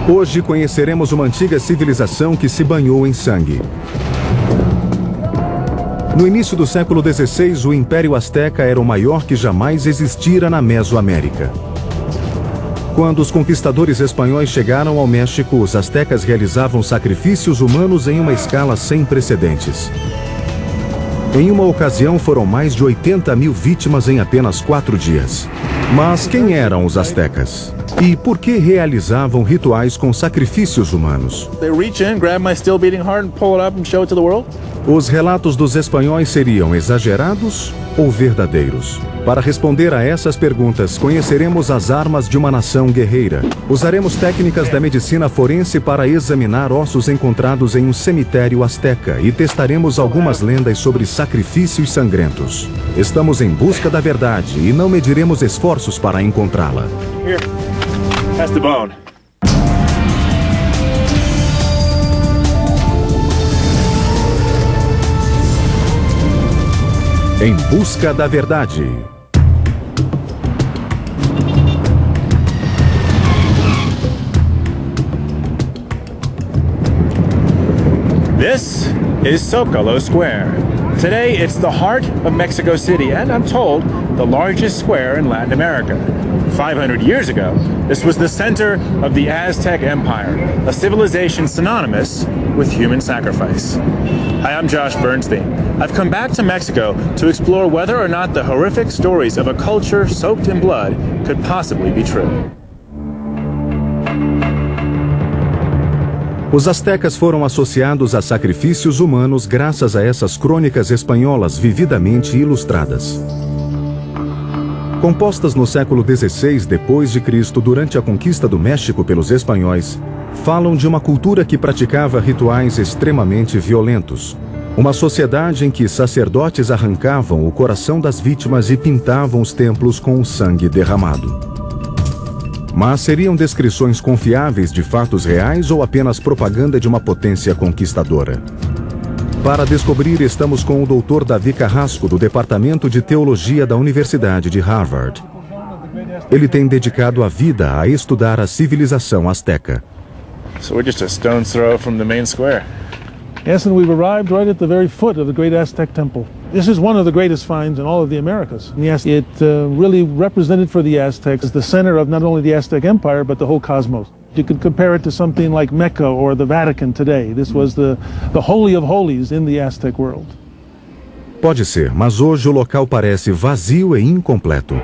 Hoje conheceremos uma antiga civilização que se banhou em sangue. No início do século XVI, o Império Azteca era o maior que jamais existira na Mesoamérica. Quando os conquistadores espanhóis chegaram ao México, os aztecas realizavam sacrifícios humanos em uma escala sem precedentes. Em uma ocasião, foram mais de 80 mil vítimas em apenas 4 dias. Mas quem eram os aztecas? E por que realizavam rituais com sacrifícios humanos? Os relatos dos espanhóis seriam exagerados ou verdadeiros? Para responder a essas perguntas, conheceremos as armas de uma nação guerreira. Usaremos técnicas da medicina forense para examinar ossos encontrados em um cemitério azteca e testaremos algumas lendas sobre sacrifícios sangrentos. Estamos em busca da verdade e não mediremos esforços para encontrá-la. That's the bone. Em busca da verdade. This is Zocalo Square. Today, it's the heart of Mexico City, and I'm told, the largest square in Latin America. 500 years ago, this was the center of the Aztec Empire, a civilization synonymous with human sacrifice. Hi, I'm Josh Bernstein. I've come back to Mexico to explore whether or not the horrific stories of a culture soaked in blood could possibly be true. Os aztecas foram associados a sacrifícios humanos graças a essas crônicas espanholas vividamente ilustradas. Compostas no século XVI d.C., durante a conquista do México pelos espanhóis, falam de uma cultura que praticava rituais extremamente violentos. Uma sociedade em que sacerdotes arrancavam o coração das vítimas e pintavam os templos com o sangue derramado. Mas seriam descrições confiáveis de fatos reais ou apenas propaganda de uma potência conquistadora? Para descobrir, estamos com o Dr. Davi Carrasco, do Departamento de Teologia da Universidade de Harvard. Ele tem dedicado a vida a estudar a civilização azteca. So we're just a stone's throw from the main square. Yes, and we've arrived right at the very foot of the great Aztec temple. This is one of the greatest finds in all of the Americas. And yes, it really represented for the Aztecs the center of not only the Aztec Empire, but the whole cosmos. You could compare it to something like Mecca or the Vatican today. This was the holy of holies in the Aztec world. Pode ser, mas hoje o local parece vazio e incompleto.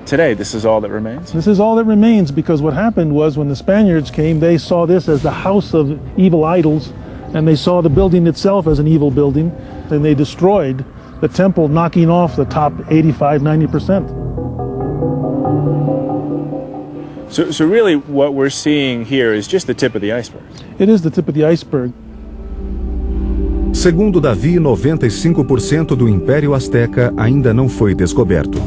Today, this is all that remains? This is all that remains, because what happened was when the Spaniards came, they saw this as the house of evil idols, and they saw the building itself as an evil building, and they destroyed the temple, knocking off the top 85–90%. So really what we're seeing here is just the tip of the iceberg. It is the tip of the iceberg. Segundo Davi, 95% do Império Azteca ainda não foi descoberto.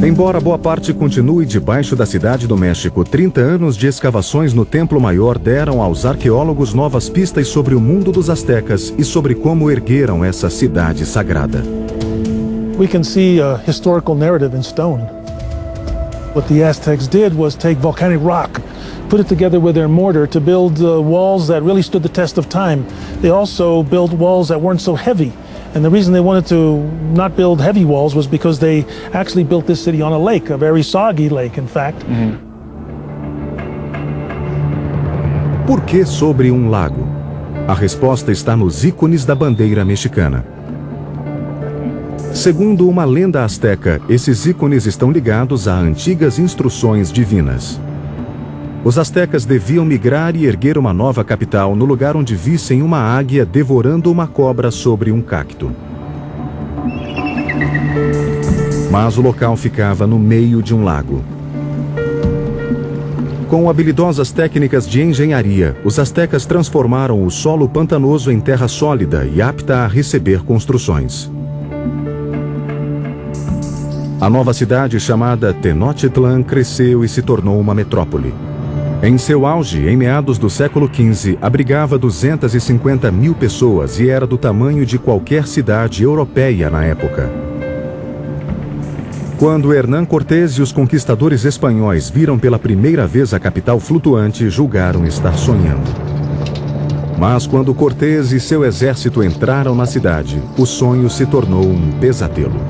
Embora boa parte continue debaixo da cidade do México, 30 anos de escavações no Templo Maior deram aos arqueólogos novas pistas sobre o mundo dos aztecas e sobre como ergueram essa cidade sagrada. We can see a historical narrative in stone. What the Aztecs did was take volcanic rock, put it together with their mortar to build walls that really stood the test of time. They also built walls that weren't so heavy. And the reason they wanted to not build heavy walls was because they actually built this city on a lake, a very soggy lake, in fact. Por que sobre um lago? A resposta está nos ícones da bandeira mexicana. Segundo uma lenda asteca, esses ícones estão ligados a antigas instruções divinas. Os aztecas deviam migrar e erguer uma nova capital no lugar onde vissem uma águia devorando uma cobra sobre um cacto. Mas o local ficava no meio de um lago. Com habilidosas técnicas de engenharia, os aztecas transformaram o solo pantanoso em terra sólida e apta a receber construções. A nova cidade, chamada Tenochtitlan, cresceu e se tornou uma metrópole. Em seu auge, em meados do século XV, abrigava 250 mil pessoas e era do tamanho de qualquer cidade europeia na época. Quando Hernán Cortés e os conquistadores espanhóis viram pela primeira vez a capital flutuante, julgaram estar sonhando. Mas quando Cortés e seu exército entraram na cidade, o sonho se tornou um pesadelo.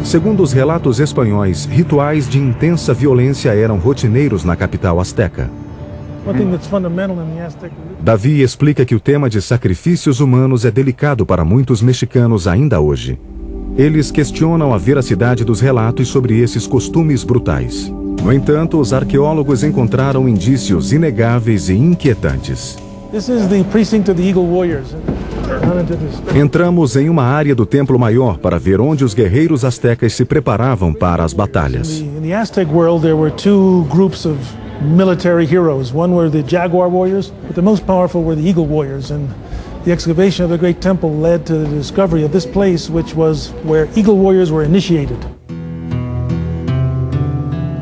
Segundo os relatos espanhóis, rituais de intensa violência eram rotineiros na capital asteca. Davi explica que o tema de sacrifícios humanos é delicado para muitos mexicanos ainda hoje. Eles questionam a veracidade dos relatos sobre esses costumes brutais. No entanto, os arqueólogos encontraram indícios inegáveis e inquietantes. Entramos em uma área do Templo Maior para ver onde os guerreiros astecas se preparavam para as batalhas. In the Aztec world, there were two groups of military heroes. One were the Jaguar warriors, but the most powerful were the Eagle warriors. And the excavation of the Great Temple led to the discovery of this place, which was where Eagle warriors were initiated.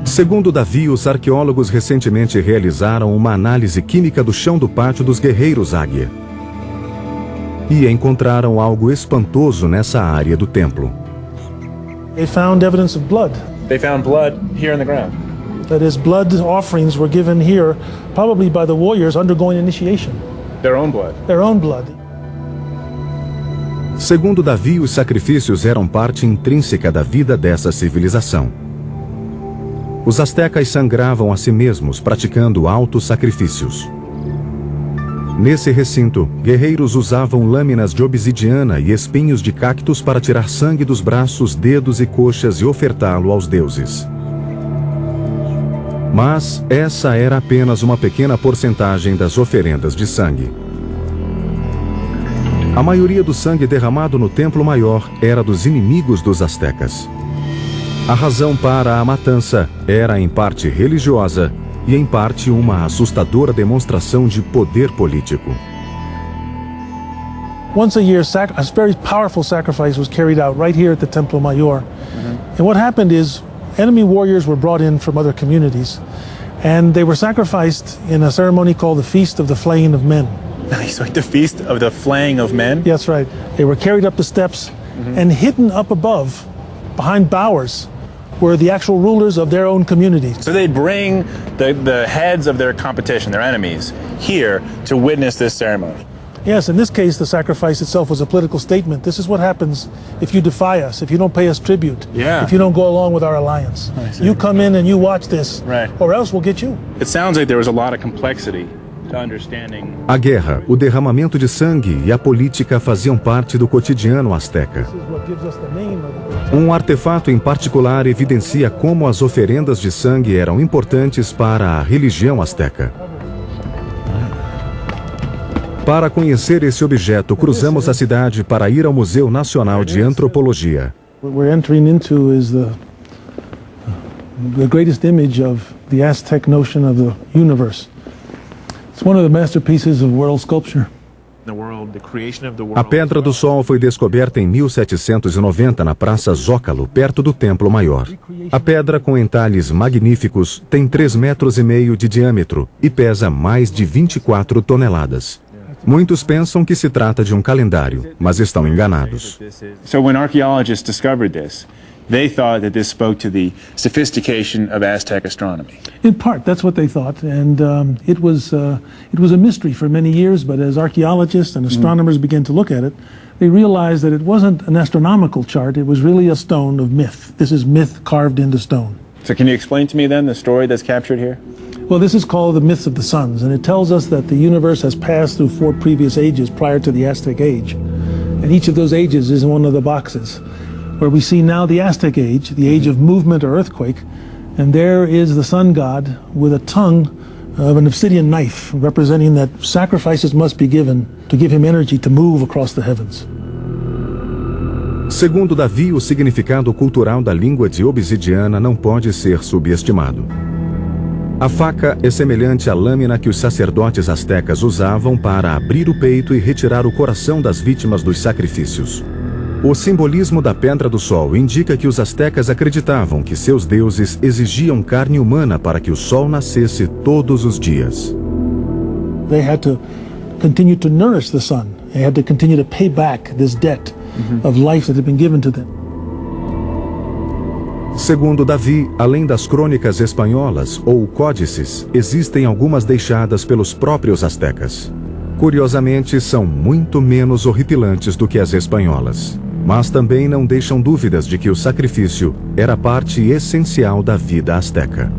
Segundo Davi, os arqueólogos recentemente realizaram uma análise química do chão do pátio dos guerreiros Águia. E encontraram algo espantoso nessa área do templo. They found evidence of blood. They found blood here in the ground. That is, blood offerings were given here, probably by the warriors undergoing initiation. Their own blood. Their own blood. Segundo Davi, os sacrifícios eram parte intrínseca da vida dessa civilização. Os astecas sangravam a si mesmos, praticando altos sacrifícios. Nesse recinto, guerreiros usavam lâminas de obsidiana e espinhos de cactos para tirar sangue dos braços, dedos e coxas e ofertá-lo aos deuses. Mas essa era apenas uma pequena porcentagem das oferendas de sangue. A maioria do sangue derramado no Templo Maior era dos inimigos dos astecas. A razão para a matança era em parte religiosa e em parte uma assustadora demonstração de poder político. Once a year, a very powerful sacrifice was carried out right here at the Templo Mayor. And what happened is, enemy warriors were brought in from other communities, and they were sacrificed in a ceremony called the Feast of the Flaying of Men. So the Feast of the Flaying of Men? That's right. They were carried up the steps, and hidden up above, behind bowers, were the actual rulers of their own communities. So they'd bring the heads of their competition, their enemies, here to witness this ceremony. Yes, in this case, the sacrifice itself was a political statement. This is what happens if you defy us, if you don't pay us tribute, if you don't go along with our alliance. You come in and you watch this, or else we'll get you. It sounds like there was a lot of complexity to understanding. A guerra, o derramamento de sangue e a política faziam parte do cotidiano asteca. Um artefato em particular evidencia como as oferendas de sangue eram importantes para a religião asteca. Para conhecer esse objeto, cruzamos a cidade para ir ao Museu Nacional de Antropologia. What we're entering into is the greatest image of the Aztec notion of the universe. It's one of the masterpieces of world sculpture. A Pedra do Sol foi descoberta em 1790 na Praça Zócalo, perto do Templo Maior. A pedra, com entalhes magníficos, tem 3,5 metros de diâmetro e pesa mais de 24 toneladas. Muitos pensam que se trata de um calendário, mas estão enganados. So when archaeologists discovered this, they thought that this spoke to the sophistication of Aztec astronomy. In part, that's what they thought, and it was a mystery for many years. But as archaeologists and astronomers began to look at it, they realized that it wasn't an astronomical chart; it was really a stone of myth. This is myth carved into stone. So can you explain to me then the story that's captured here? Well, this is called the myth of the suns, and it tells us that the universe has passed through 4 previous ages prior to the Aztec age, and each of those ages is in one of the boxes. Where we see now the Aztec age, the age of movement or earthquake, and there is the sun god with a tongue of an obsidian knife, representing that sacrifices must be given to give him energy to move across the heavens. Segundo Davi, o significado cultural da língua de obsidiana não pode ser subestimado. A faca é semelhante à lâmina que os sacerdotes astecas usavam para abrir o peito e retirar o coração das vítimas dos sacrifícios. O simbolismo da Pedra do Sol indica que os astecas acreditavam que seus deuses exigiam carne humana para que o sol nascesse todos os dias. They had to continue to nourish the sun. They had to continue to pay back this debt of life that had been given to them. Segundo Davi, além das crônicas espanholas ou códices, existem algumas deixadas pelos próprios astecas. Curiosamente, são muito menos horripilantes do que as espanholas, mas também não deixam dúvidas de que o sacrifício era parte essencial da vida asteca.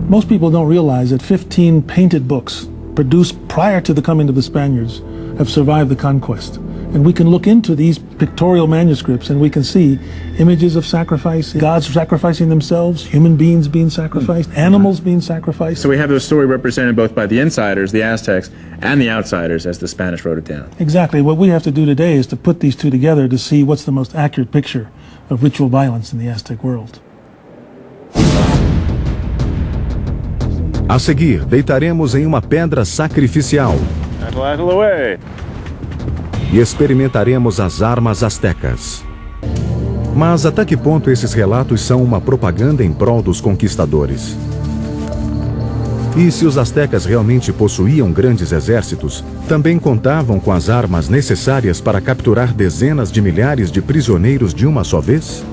Most people don't realize that 15 painted books produced prior to the coming of the Spaniards have survived the conquest. And we can look into these pictorial manuscripts and we can see images of sacrifice, gods sacrificing themselves, human beings being sacrificed, animals being sacrificed. So we have the story represented both by the insiders, the Aztecs, and the outsiders as the Spanish wrote it down. Exactly. What we have to do today is to put these two together to see what's the most accurate picture of ritual violence in the Aztec world. A seguir, deitaremos em uma pedra sacrificial e experimentaremos as armas astecas. Mas até que ponto esses relatos são uma propaganda em prol dos conquistadores? E se os astecas realmente possuíam grandes exércitos, também contavam com as armas necessárias para capturar dezenas de milhares de prisioneiros de uma só vez?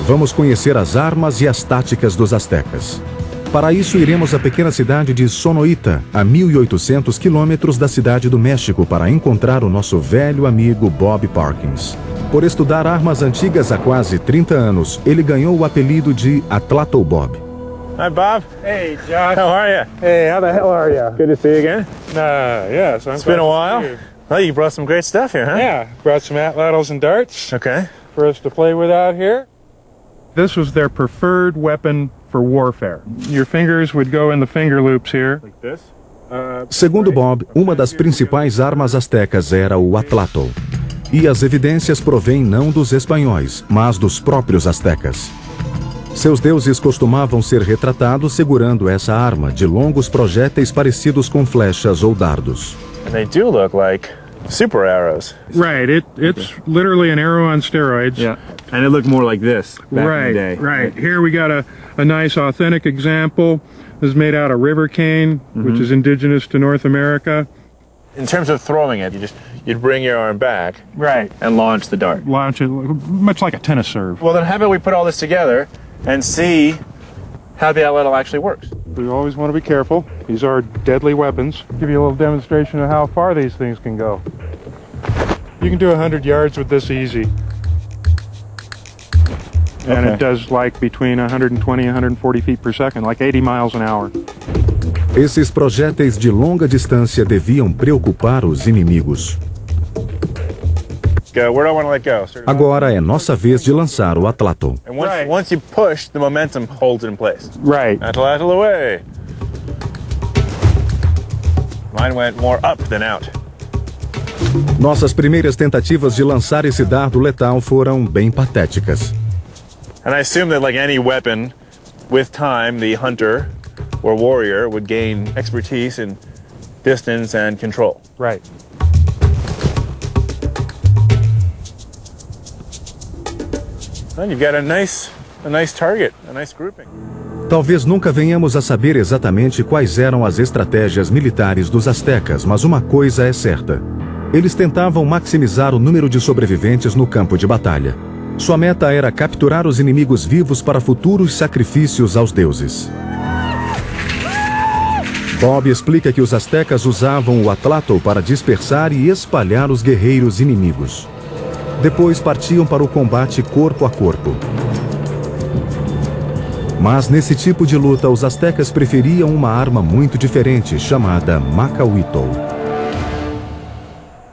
Vamos conhecer as armas e as táticas dos astecas. Para isso, iremos à pequena cidade de Sonoita, a 1.800 quilômetros da cidade do México, para encontrar o nosso velho amigo Bob Parkins. Por estudar armas antigas há quase 30 anos, ele ganhou o apelido de Atlatl Bob. Hi, Bob. Hey, Josh. How are you? Hey, how the hell are you? Good to see you again. Yes, I'm It's been a while. Well, you brought some great stuff here, huh? Yeah, brought some atlatls and darts Okay. for us to play with out here. This was their preferred weapon for warfare. Your fingers would go in the finger loops here. Like this? Segundo Bob, uma das principais armas astecas era o atlatl. E as evidências provêm não dos espanhóis, mas dos próprios astecas. Seus deuses costumavam ser retratados segurando essa arma de longos projéteis parecidos com flechas ou dardos. And they do look like super arrows. Right, it's literally an arrow on steroids. Yeah. And it looked more like this back in the day. Right. Here we got a nice authentic example. This is made out of river cane, which is indigenous to North America. In terms of throwing it, you'd bring your arm back. Right. And launch the dart. Launch it much like a tennis serve. Well, then how about we put all this together and see how the atlatl actually works? We always want to be careful. These are deadly weapons. Give you a little demonstration of how far these things can go. You can do 100 yards with this easy. And it does like between 120 and 140 feet per second, like 80 miles an hour. Esses projéteis de longa distância deviam preocupar os inimigos. Go. Where do I want to let go? Agora é nossa vez de lançar o atlatl. And once you push, the momentum holds it in place. Right. Atlatl away. Mine went more up than out. Nossas primeiras tentativas de lançar esse dardo letal foram bem patéticas. And I assume that, like any weapon, with time, the hunter or warrior would gain expertise in distance and control. Right. And you've got a nice target, a nice grouping. Talvez nunca venhamos a saber exatamente quais eram as estratégias militares dos astecas, mas uma coisa é certa. Eles tentavam maximizar o número de sobreviventes no campo de batalha. Sua meta era capturar os inimigos vivos para futuros sacrifícios aos deuses. Bob explica que os astecas usavam o atlatl para dispersar e espalhar os guerreiros inimigos. Depois partiam para o combate corpo a corpo. Mas nesse tipo de luta, os astecas preferiam uma arma muito diferente, chamada macahuitl.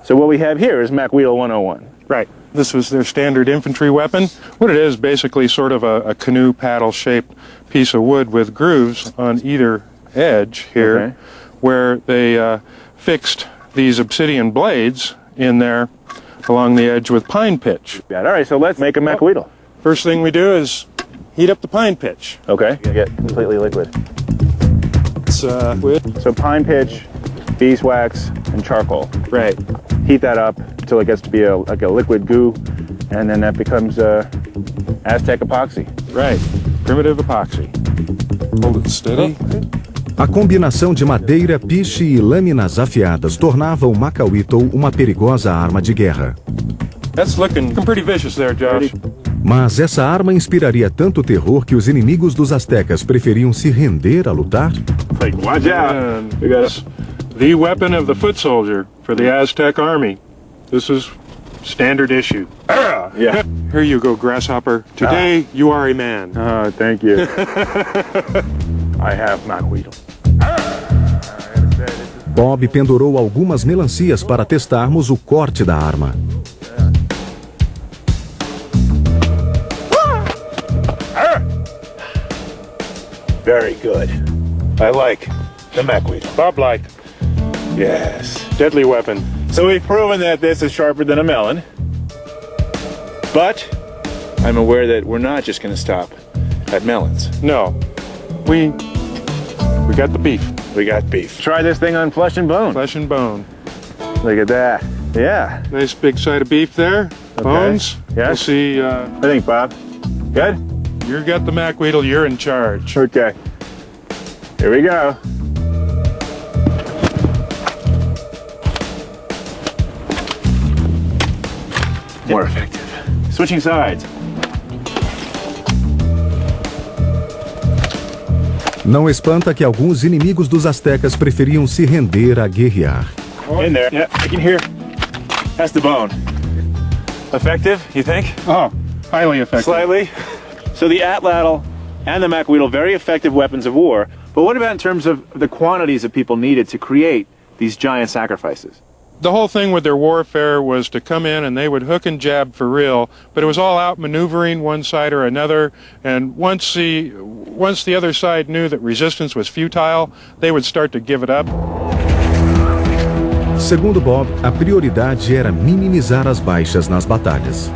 So what we have here is Macahuitl 101. Right. This was their standard infantry weapon. What it is, basically sort of a canoe paddle-shaped piece of wood with grooves on either edge here, where they fixed these obsidian blades in there along the edge with pine pitch. All right, so let's make a Macahuitl. First thing we do is heat up the pine pitch. Okay, you get completely liquid. It's So pine pitch, beeswax, and charcoal. right. Heat that up until it gets to be like a liquid goo, and then that becomes Aztec epoxy. Right. Primitive epoxy. Hold it steady. A combinação de madeira, piche e lâminas afiadas tornava o macahuitl uma perigosa arma de guerra. That's looking pretty vicious there, Josh. Mas essa arma inspiraria tanto terror que os inimigos dos astecas preferiam se render a lutar? Like, watch out. We got The weapon of the foot soldier for the Aztec army. This is standard issue. Yeah. Here you go, Grasshopper. Today, you are a man. Oh, thank you. I have MacWeedle. Bob pendurou algumas melancias para testarmos o corte da arma. Very good. I like the MacWeedle. Bob liked. Yes. Deadly weapon. So we've proven that this is sharper than a melon. But I'm aware that we're not just going to stop at melons. No. We got the beef. We got beef. Try this thing on flesh and bone. Flesh and bone. Look at that. Yeah. Nice big side of beef there. Bones. Yes. We'll see. I think, Bob. Good? You got the MacWeedle. You're in charge. Okay. Here we go. More effective. Switching sides. Não espanta que alguns inimigos dos astecas preferiam se render a guerrear. In there. Yeah, I can hear. That's the bone. Effective, you think? Oh, highly effective. Slightly. So the atlatl and the MacWeedle, very effective weapons of war. But what about in terms of the quantities that people needed to create these giant sacrifices? The whole thing with their warfare was to come in and they would hook and jab for real, but it was all outmaneuvering one side or another, and once the other side knew that resistance was futile, they would start to give it up. Segundo Bob, a prioridade era minimizar as baixas nas batalhas.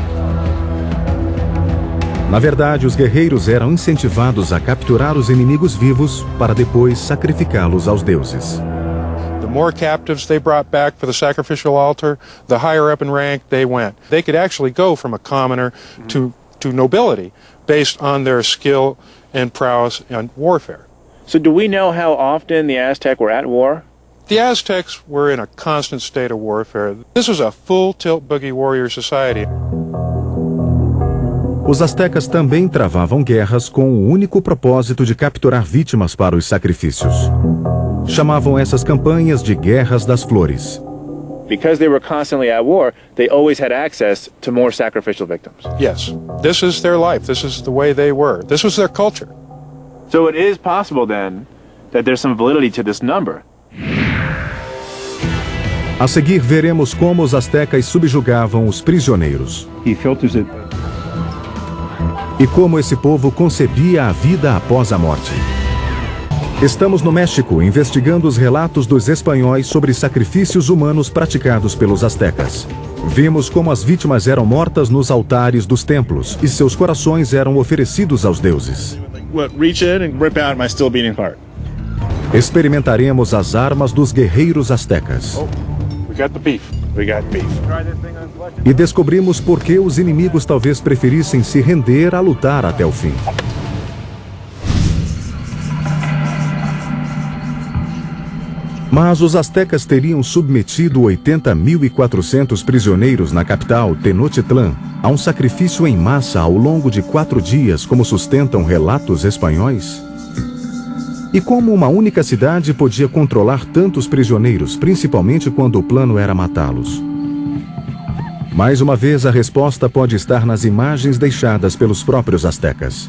Na verdade, os guerreiros eram incentivados a capturar os inimigos vivos para depois sacrificá-los aos deuses. The more captives they brought back for the sacrificial altar, the higher up in rank they went. They could actually go from a commoner to nobility based on their skill and prowess in warfare. So do we know how often the Aztec were at war? The Aztecs were in a constant state of warfare. This was a full-tilt boogie warrior society. Os astecas também travavam guerras com o único propósito de capturar vítimas para os sacrifícios. Chamavam essas campanhas de Guerras das Flores. Because they were constantly at war, they always had access to more sacrificial victims. Yes, this is their life. This is the way they were. This was their culture. So it is possible then that there's some validity to this number. A seguir veremos como os astecas subjugavam os prisioneiros. He filters it. E como esse povo concebia a vida após a morte. Estamos no México investigando os relatos dos espanhóis sobre sacrifícios humanos praticados pelos astecas. Vimos como as vítimas eram mortas nos altares dos templos e seus corações eram oferecidos aos deuses. Reach in and rip out my still beating heart. Experimentaremos as armas dos guerreiros astecas. We got the beef. We got beef. E descobrimos por que os inimigos talvez preferissem se render a lutar até o fim. Mas os astecas teriam submetido 80.400 prisioneiros na capital, Tenochtitlan, a um sacrifício em massa ao longo de 4 dias, como sustentam relatos espanhóis? E como uma única cidade podia controlar tantos prisioneiros, principalmente quando o plano era matá-los? Mais uma vez, a resposta pode estar nas imagens deixadas pelos próprios astecas.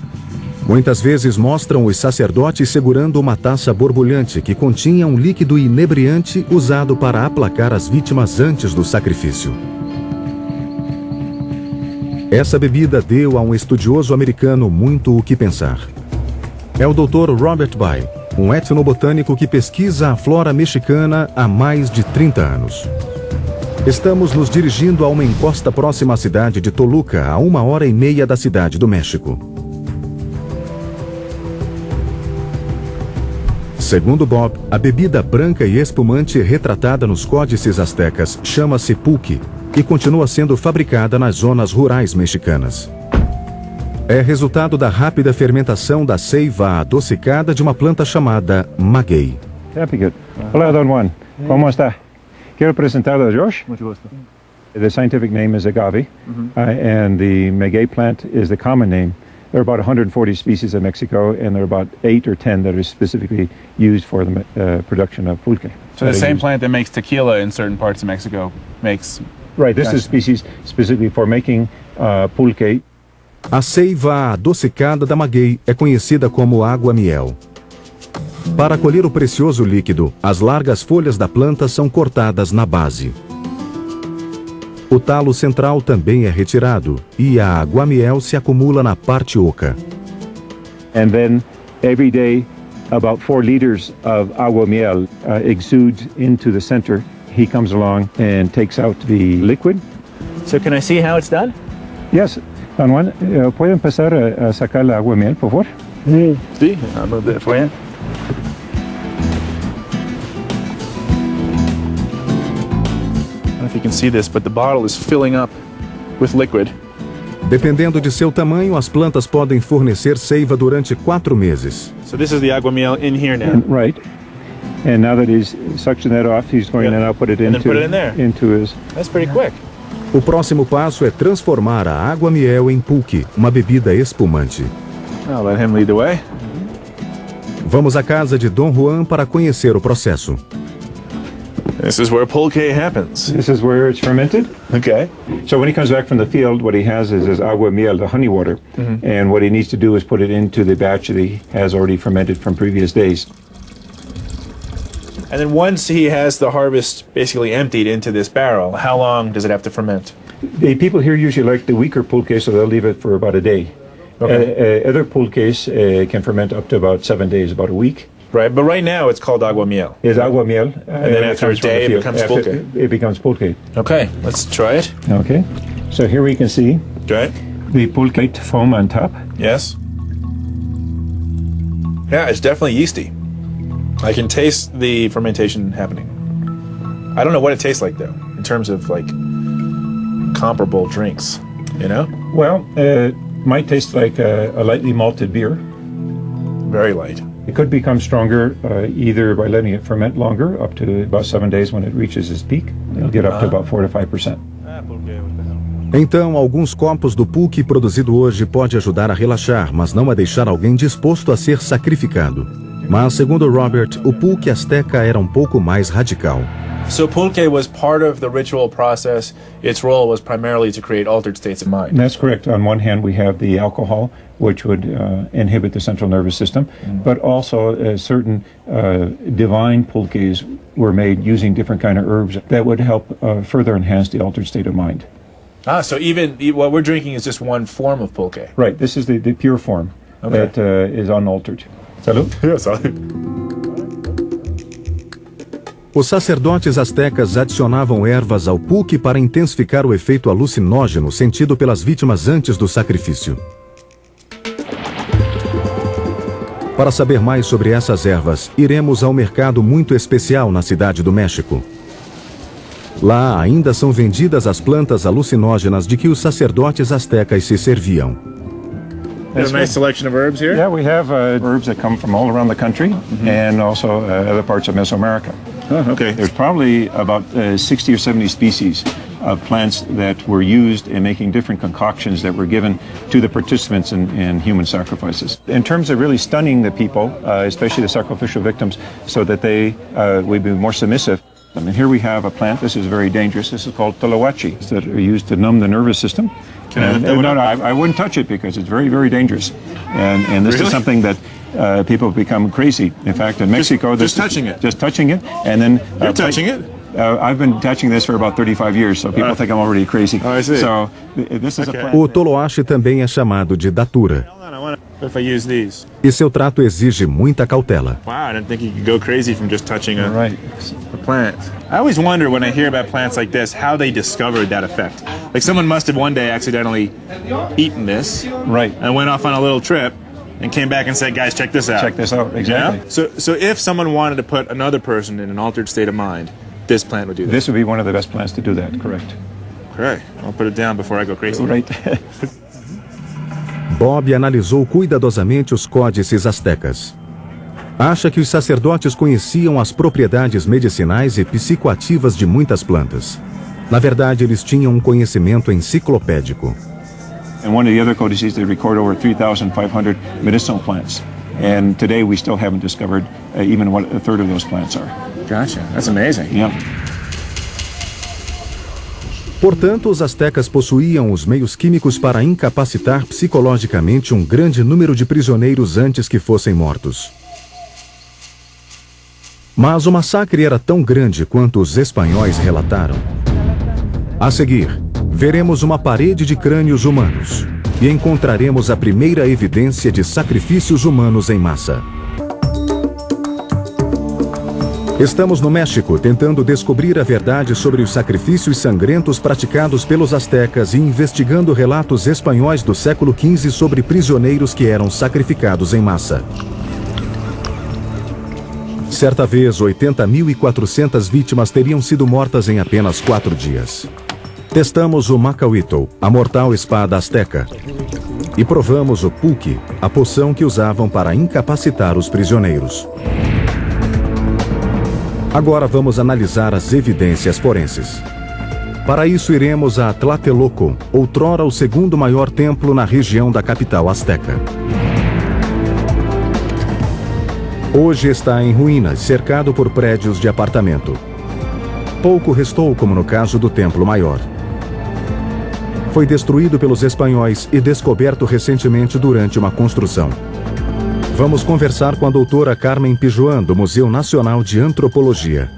Muitas vezes mostram os sacerdotes segurando uma taça borbulhante que continha um líquido inebriante usado para aplacar as vítimas antes do sacrifício. Essa bebida deu a um estudioso americano muito o que pensar. É o Dr. Robert Bay, um etnobotânico que pesquisa a flora mexicana há mais de 30 anos. Estamos nos dirigindo a uma encosta próxima à cidade de Toluca, a 1h30 da cidade do México. Segundo Bob, a bebida branca e espumante retratada nos códices astecas chama-se pulque e continua sendo fabricada nas zonas rurais mexicanas. É resultado da rápida fermentação da seiva adocicada de uma planta chamada maguey. Happy good. Hola, Don Juan. ¿Cómo está? Quiero presentar a Josh. Mucho gusto. The scientific name is agave, and the maguey plant is the common name. There are about 140 species in Mexico, and there are about 8 or 10 that are specifically used for the production of pulque. So the same plant that makes tequila in certain parts of Mexico makes... Right, this is species specifically for making pulque. A seiva adocicada da maguey é conhecida como água-miel. Para colher o precioso líquido, as largas folhas da planta são cortadas na base. O talo central também é retirado e a água-miel se acumula na parte oca. And then every day about 4 liters of agua-miel exudes into the center. He comes along and takes out the liquid. So can I see how it's done? Yes, Don Juan, ¿pueden pasar a sacar la agua-miel, por favor? Sí, a little bit for you. I don't know if you can see this, but the bottle is filling up with liquid. Dependendo de seu tamanho, as plantas podem fornecer seiva durante 4 meses. So this is the aguamiel in here now. And, right. And now that he's suctioned that off, he's going to now put it into his... That's pretty quick. O próximo passo é transformar a água-miel em pulque, uma bebida espumante. I'll let him lead the way. Vamos à casa de Dom Juan para conhecer o processo. This is where pulque happens. This is where it's fermented. Okay. So when he comes back from the field, what he has is his agua-miel, the honey water. And what he needs to do is put it into the batch that he has already fermented from previous days. And then once he has the harvest basically emptied into this barrel, how long does it have to ferment? The people here usually like the weaker pulque, so they'll leave it for about a day. Okay. Other pulques can ferment up to about 7 days, about a week. Right, but right now it's called aguamiel. It's agua-miel. And then after a day it becomes pulque. It becomes pulque. Okay, let's try it. Okay. So here we can see Try it. the pulque foam on top. Yes. Yeah, it's definitely yeasty. I can taste the fermentation happening. I don't know what it tastes like though, in terms of like comparable drinks, you know? Well, it might taste like a lightly malted beer. Very light. It could become stronger either by letting it ferment longer, up to about 7 days when it reaches its peak. It'll get up to about 4 to 5%. Então, alguns copos do pulque produzido hoje pode ajudar a relaxar, mas não a deixar alguém disposto a ser sacrificado. Mas, segundo Robert, o pulque azteca era um pouco mais radical. So pulque was part of the ritual process. Its role was primarily to create altered states of mind. That's correct. On one hand, we have the alcohol, which would inhibit the central nervous system, but also certain divine pulques were made using different kind of herbs that would help further enhance the altered state of mind. Ah, so even what we're drinking is just one form of pulque. Right. This is the pure form that is unaltered. Salud. Yes, Os sacerdotes astecas adicionavam ervas ao pulque para intensificar o efeito alucinógeno sentido pelas vítimas antes do sacrifício. Para saber mais sobre essas ervas, iremos ao mercado muito especial na cidade do México. Lá ainda são vendidas as plantas alucinógenas de que os sacerdotes astecas se serviam. There's a nice selection of herbs here. Yeah, we have herbs that come from all around the country and also other parts of Mesoamerica. Oh, okay. There's probably about 60 or 70 species of plants that were used in making different concoctions that were given to the participants in human sacrifices. In terms of really stunning the people, especially the sacrificial victims, so that they would be more submissive. I mean, here we have a plant. This is very dangerous. This is called toloache, that are used to numb the nervous system. I wouldn't touch it because it's very, very dangerous. And this is something that people become crazy. In fact, in Mexico, just touching it, and then you're touching it. I've been touching this for about 35 years, so people think I'm already crazy. Oh, I see. So this is a plant. O toloache também é chamado de datura. If I use these. E seu trato exige muita cautela. Wow, I didn't think you could go crazy from just touching a plant. I always wonder when I hear about plants like this, how they discovered that effect. Like someone must have one day accidentally eaten this. Right. And went off on a little trip and came back and said, guys, check this out. Check this out, exactly. Yeah? So if someone wanted to put another person in an altered state of mind, this plant would do that. This would be one of the best plants to do that, correct. Okay, I'll put it down before I go crazy. Right. Bob analisou cuidadosamente os códices astecas. Acha que os sacerdotes conheciam as propriedades medicinais e psicoativas de muitas plantas. Na verdade, eles tinham um conhecimento enciclopédico. And one of the other codices, they record over 3,500 medicinal plants. And today we still haven't discovered even what a third of those plants are. Gotcha. That's amazing. Yeah. Portanto, os astecas possuíam os meios químicos para incapacitar psicologicamente um grande número de prisioneiros antes que fossem mortos. Mas o massacre era tão grande quanto os espanhóis relataram. A seguir, veremos uma parede de crânios humanos e encontraremos a primeira evidência de sacrifícios humanos em massa. Estamos no México tentando descobrir a verdade sobre os sacrifícios sangrentos praticados pelos astecas e investigando relatos espanhóis do século XV sobre prisioneiros que eram sacrificados em massa. Certa vez, 80.400 vítimas teriam sido mortas em apenas 4 dias. Testamos o Macahuitl, a mortal espada asteca, e provamos o pulque, a poção que usavam para incapacitar os prisioneiros. Agora vamos analisar as evidências forenses. Para isso iremos a Tlatelolco, outrora o segundo maior templo na região da capital asteca. Hoje está em ruínas, cercado por prédios de apartamento. Pouco restou, como no caso do Templo Maior. Foi destruído pelos espanhóis e descoberto recentemente durante uma construção. Vamos conversar com a doutora Carmen Pijuan, do Museu Nacional de Antropologia.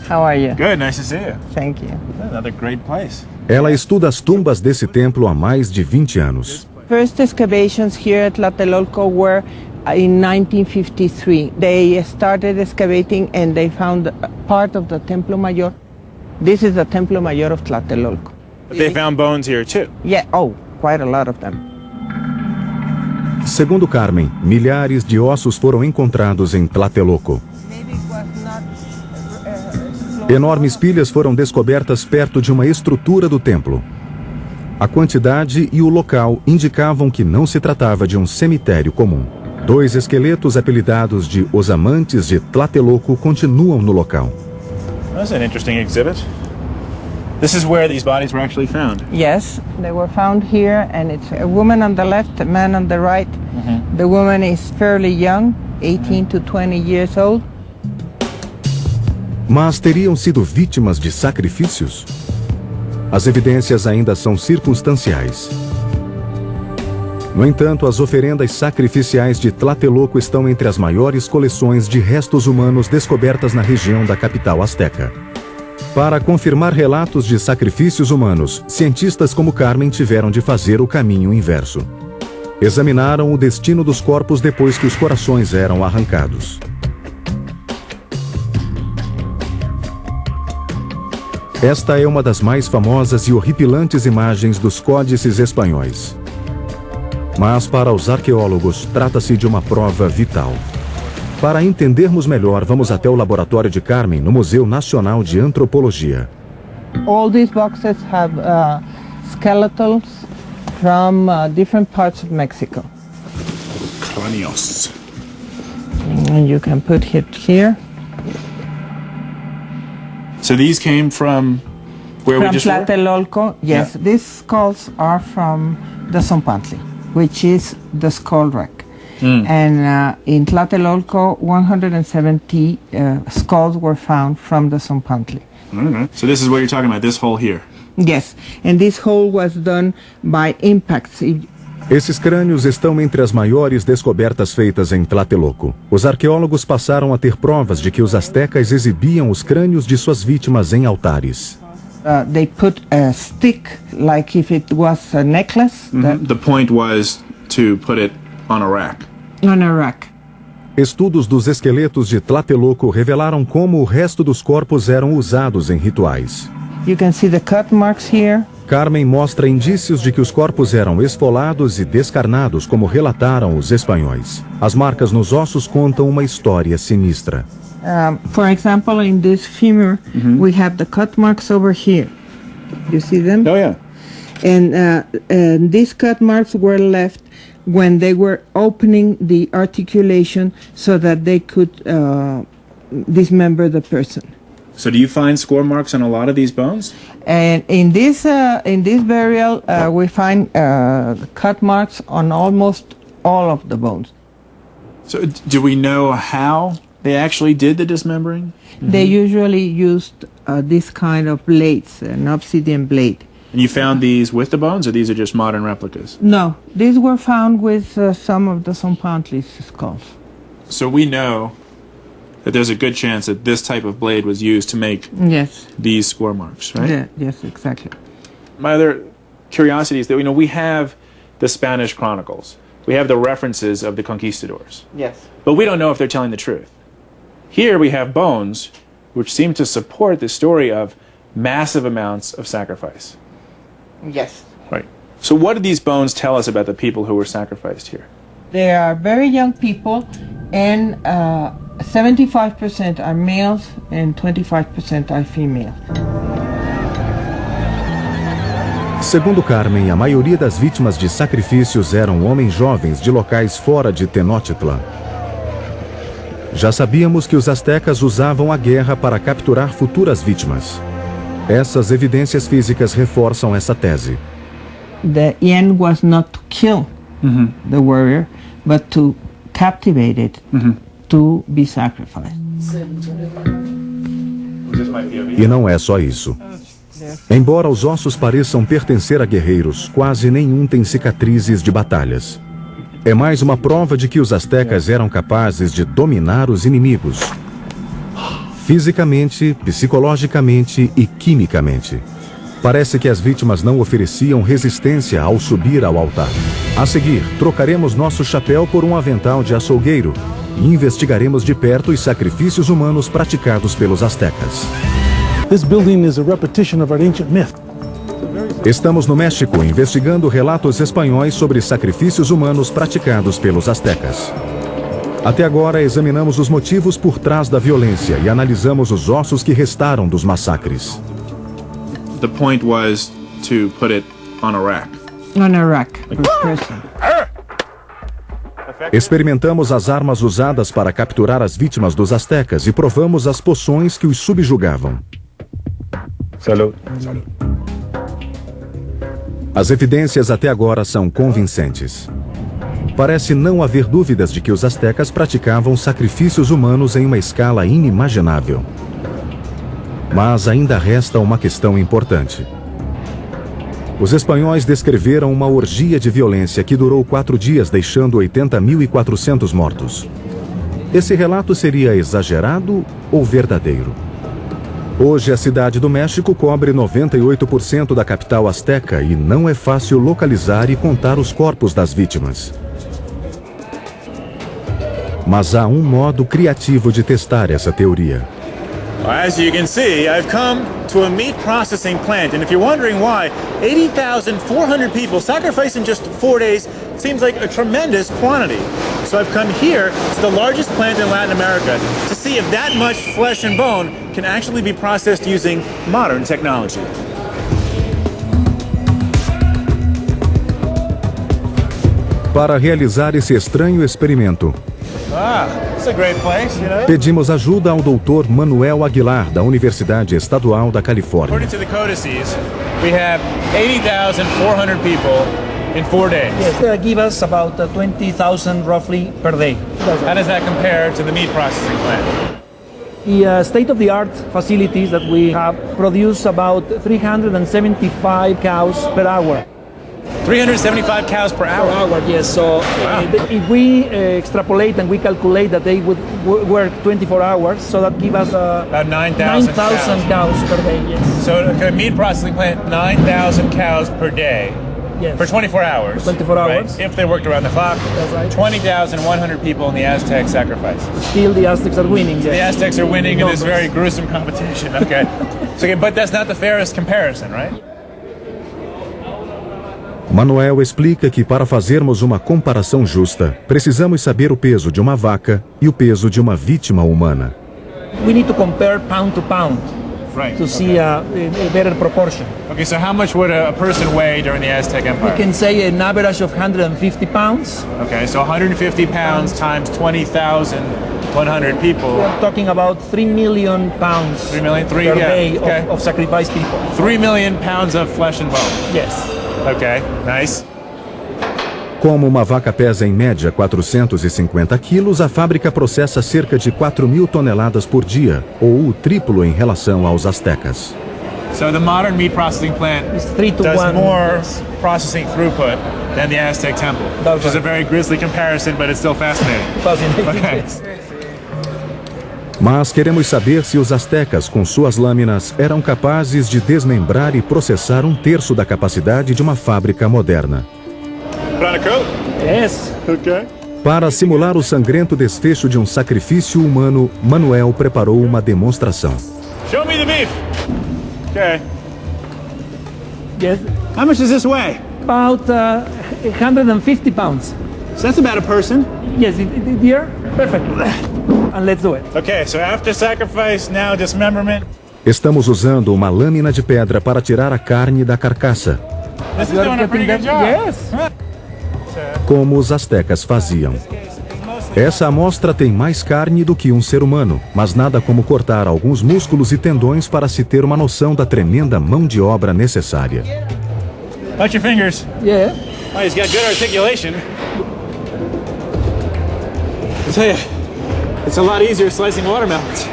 How are you? Good, nice to see you. Thank you. Another great place. Ela estuda as tumbas desse templo há mais de 20 anos. First excavations here at Tlatelolco were in 1953. They started excavating and they found part of the Templo Mayor. This is the Templo Mayor of Tlatelolco. But they found bones here too. Yeah, oh, quite a lot of them. Segundo Carmen, milhares de ossos foram encontrados em Tlatelolco. Enormes pilhas foram descobertas perto de uma estrutura do templo. A quantidade e o local indicavam que não se tratava de um cemitério comum. 2 esqueletos apelidados de Os Amantes de Tlatelolco continuam no local. That's an interesting exhibit. This is where these bodies were actually found. Yes, they were found here, and it's a woman on the left, a man on the right. The woman is fairly young, 18 to 20 years old. Mas teriam sido vítimas de sacrifícios? As evidências ainda são circunstanciais. No entanto, as oferendas sacrificiais de Tlatelolco estão entre as maiores coleções de restos humanos descobertas na região da capital asteca. Para confirmar relatos de sacrifícios humanos, cientistas como Carmen tiveram de fazer o caminho inverso. Examinaram o destino dos corpos depois que os corações eram arrancados. Esta é uma das mais famosas e horripilantes imagens dos códices espanhóis. Mas para os arqueólogos, trata-se de uma prova vital. Para entendermos melhor, vamos até o laboratório de Carmen, no Museu Nacional de Antropologia. All these boxes have skeletons from different parts of Mexico. Cranios. And you can put it here. So these came from where we From just were? Tlatelolco, yes. Yeah. These skulls are from the Zompantli, which is the skull rack. And in Tlatelolco, 170 skulls were found from the Zompantli. So this is what you're talking about, this hole here. Yes, and this hole was done by impacts. Esses crânios estão entre as maiores descobertas feitas em Tlatelolco. Os arqueólogos passaram a ter provas de que os astecas exibiam os crânios de suas vítimas em altares. They put a stick, like if it was a necklace, The point was to put it on a rack. on a rack. Estudos dos esqueletos de Tlatelolco revelaram como o resto dos corpos eram usados em rituais. You can see the cut marks here. Carmen mostra indícios de que os corpos eram esfolados e descarnados, como relataram os espanhóis. As marcas nos ossos contam uma história sinistra. For example, in this femur, we have the cut marks over here. You see them? Oh yeah. And these cut marks were left when they were opening the articulation so that they could dismember the person. So do you find score marks on a lot of these bones? And in this burial, we find cut marks on almost all of the bones. So do we know how they actually did the dismembering? They usually used this kind of blades, an obsidian blade. And you found these with the bones, or these are just modern replicas? No, these were found with some of the Zompantli skulls. So we know that there's a good chance that this type of blade was used to make these score marks, right? Yeah, yes, exactly. My other curiosity is that we have the Spanish chronicles. We have the references of the conquistadors. Yes. But we don't know if they're telling the truth. Here we have bones which seem to support the story of massive amounts of sacrifice. Yes. Right. So what do these bones tell us about the people who were sacrificed here? They are very young people, and 75% are males and 25% are female. Segundo Carmen, a maioria das vítimas de sacrifícios eram homens jovens de locais fora de Tenochtitlan. Já sabíamos que os astecas usavam a guerra para capturar futuras vítimas. Essas evidências físicas reforçam essa tese. The end was not to kill the warrior, but to captivate it, to be sacrificed. E não é só isso. Embora os ossos pareçam pertencer a guerreiros, quase nenhum tem cicatrizes de batalhas. É mais uma prova de que os astecas eram capazes de dominar os inimigos. Fisicamente, psicologicamente e quimicamente. Parece que as vítimas não ofereciam resistência ao subir ao altar. A seguir, trocaremos nosso chapéu por um avental de açougueiro e investigaremos de perto os sacrifícios humanos praticados pelos astecas. This building is a repetition of our ancient myth. Estamos no México investigando relatos espanhóis sobre sacrifícios humanos praticados pelos astecas. Até agora, examinamos os motivos por trás da violência e analisamos os ossos que restaram dos massacres. The point was to put it on a rack. On a rack, per person. Experimentamos as armas usadas para capturar as vítimas dos astecas e provamos as poções que os subjugavam. Salud. As evidências até agora são convincentes. Parece não haver dúvidas de que os astecas praticavam sacrifícios humanos em uma escala inimaginável. Mas ainda resta uma questão importante. Os espanhóis descreveram uma orgia de violência que durou 4 dias, deixando 80.400 mortos. Esse relato seria exagerado ou verdadeiro? Hoje, a cidade do México cobre 98% da capital asteca e não é fácil localizar e contar os corpos das vítimas. Mas há um modo criativo de testar essa teoria. As you can see, I've come to a meat processing plant, and if you're wondering why 80,400 people sacrificed in just 4 days seems like a tremendous quantity. So I've come here to the largest plant in Latin America to see if that much flesh and bone can actually be processed using modern technology. Para realizar esse estranho experimento, It's a great place, you know? pedimos ajuda ao Dr. Manuel Aguilar, da Universidade Estadual da Califórnia. According to the codices, we have 80,400 people in 4 days. Yes, they give us about 20,000 roughly per day. How does that compare to the meat processing plant? The state-of-the-art facilities that we have produce about 375 cows per hour. 375 cows per hour. Yes. So if we extrapolate and we calculate that they would work 24 hours, so that gives us about 9,000 cows per day. Yes. So a meat processing plant, 9,000 cows per day. Yes. For 24 hours. 24 hours. Right? If they worked around the clock. That's right. 20,100 people in the Aztec sacrifice. Still the Aztecs are winning. Yes. The Aztecs are winning in this very gruesome competition. Okay. But that's not the fairest comparison, right? Manuel explica que para fazermos uma comparação justa, precisamos saber o peso de uma vaca e o peso de uma vítima humana. We need to compare pound to pound. Right. To see a better proportion. Okay, so how much would a person weigh during the Aztec Empire? We can say an average of 150 pounds. Okay, so 150 pounds times 20,000 100 people. We're talking about 3 million pounds 3 million, per day okay. of sacrificed people. 3 million pounds of flesh and bone. Yes. Okay, nice. Como uma vaca pesa em média 450 quilos, a fábrica processa cerca de 4.000 toneladas por dia, ou o triplo em relação aos astecas. So the modern meat processing plant It's 3 to does 1. more processing throughput than the Aztec temple, That's which is a right. very grisly comparison, but it's still fascinating. Fascinating. Okay. Yes. Mas queremos saber se os astecas, com suas lâminas, eram capazes de desmembrar e processar um terço da capacidade de uma fábrica moderna. Put on a coat. Yes. Okay. Para simular o sangrento desfecho de um sacrifício humano, Manuel preparou uma demonstração. Show me the beef. Okay. Yes. How much does this weigh? About 150 pounds. So that's about a person. Yes, dear. Perfect. And let's do it. Okay, so after sacrifice, now dismemberment. Estamos usando uma lâmina de pedra para tirar a carne da carcaça, This is You are doing a pretty getting good that? job. Yes. como os astecas faziam. Essa amostra tem mais carne do que um ser humano, mas nada como cortar alguns músculos e tendões para se ter uma noção da tremenda mão de obra necessária. Touch your fingers. Yeah. Oh, he's got good articulation. I tell you, it's a lot easier slicing watermelons.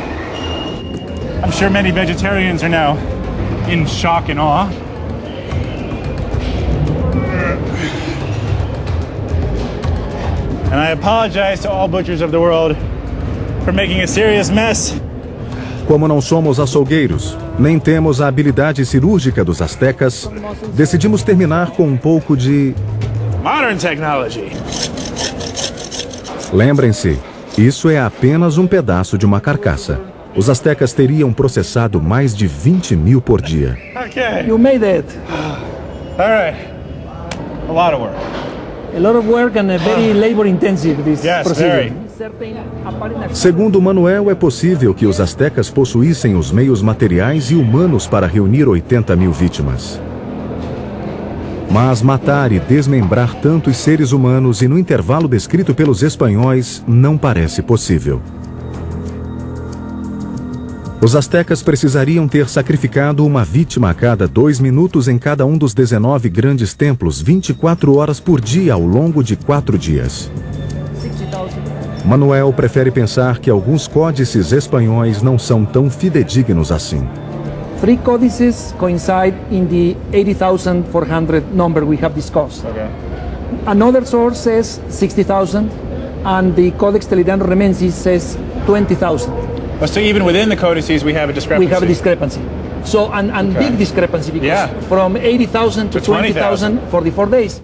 I'm sure many vegetarians are now in shock and awe. And I apologize to all butchers of the world for making a serious mess. Como não somos açougueiros, nem temos a habilidade cirúrgica dos astecas, decidimos terminar com um pouco de... Modern technology. Lembrem-se, isso é apenas um pedaço de uma carcaça. Os astecas teriam processado mais de 20.000 por dia. Okay. You made it. All right. A lot of work. A lot of work and very labor intensive, this Yes, procedure. very. Segundo Manuel, é possível que os astecas possuíssem os meios materiais e humanos para reunir 80.000 vítimas. Mas matar e desmembrar tantos seres humanos e no intervalo descrito pelos espanhóis não parece possível. Os astecas precisariam ter sacrificado uma vítima a cada 2 minutos em cada um dos 19 grandes templos, 24 horas por dia ao longo de 4 dias. Manuel prefere pensar que alguns códices espanhóis não são tão fidedignos assim. 3 codices coincide in the 80,400 number we have discussed. Okay. Another source says 60,000 and the Codex Teleriano Remensis says 20,000. So even within the codices, we have a discrepancy. We have a discrepancy. So, and Okay. big discrepancy because Yeah. from 80,000 to To 20,000. 20,000 for the 4 days.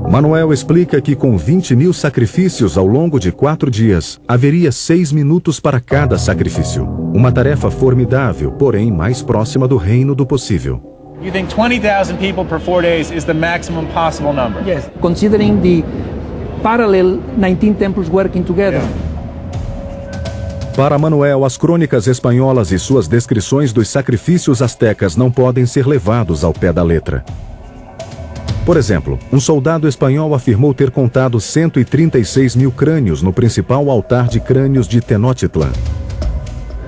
Manuel explica que com 20.000 sacrifícios ao longo de 4 dias, haveria 6 minutos para cada sacrifício. Uma tarefa formidável, porém mais próxima do reino do possível. You think 20,000 people per 4 days is the maximum possible number? Yes. Considering the parallel 19 temples working together. Para Manuel, as crônicas espanholas e suas descrições dos sacrifícios astecas não podem ser levados ao pé da letra. Por exemplo, um soldado espanhol afirmou ter contado 136.000 crânios no principal altar de crânios de Tenochtitlan.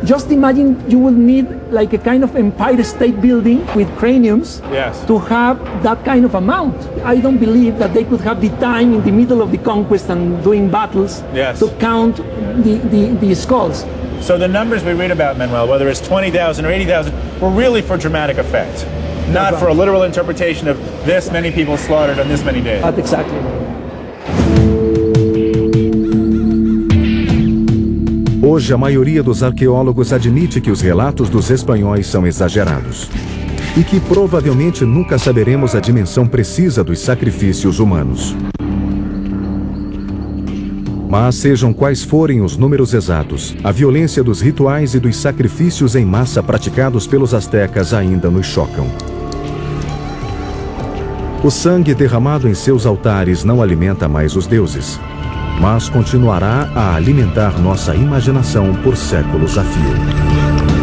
Just imagine you would need like a kind of Empire State Building with craniums Yes. to have that kind of amount. I don't believe that they could have the time in the middle of the conquest and doing battles Yes. to count the skulls. So the numbers we read about, Manuel, whether it's 20,000 or 80,000, were really for dramatic effect, not for a literal interpretation of this many people slaughtered on this many days. That's exactly. Hoje, a maioria dos arqueólogos admite que os relatos dos espanhóis são exagerados e que provavelmente nunca saberemos a dimensão precisa dos sacrifícios humanos. Mas sejam quais forem os números exatos, a violência dos rituais e dos sacrifícios em massa praticados pelos astecas ainda nos chocam. O sangue derramado em seus altares não alimenta mais os deuses, mas continuará a alimentar nossa imaginação por séculos a fio.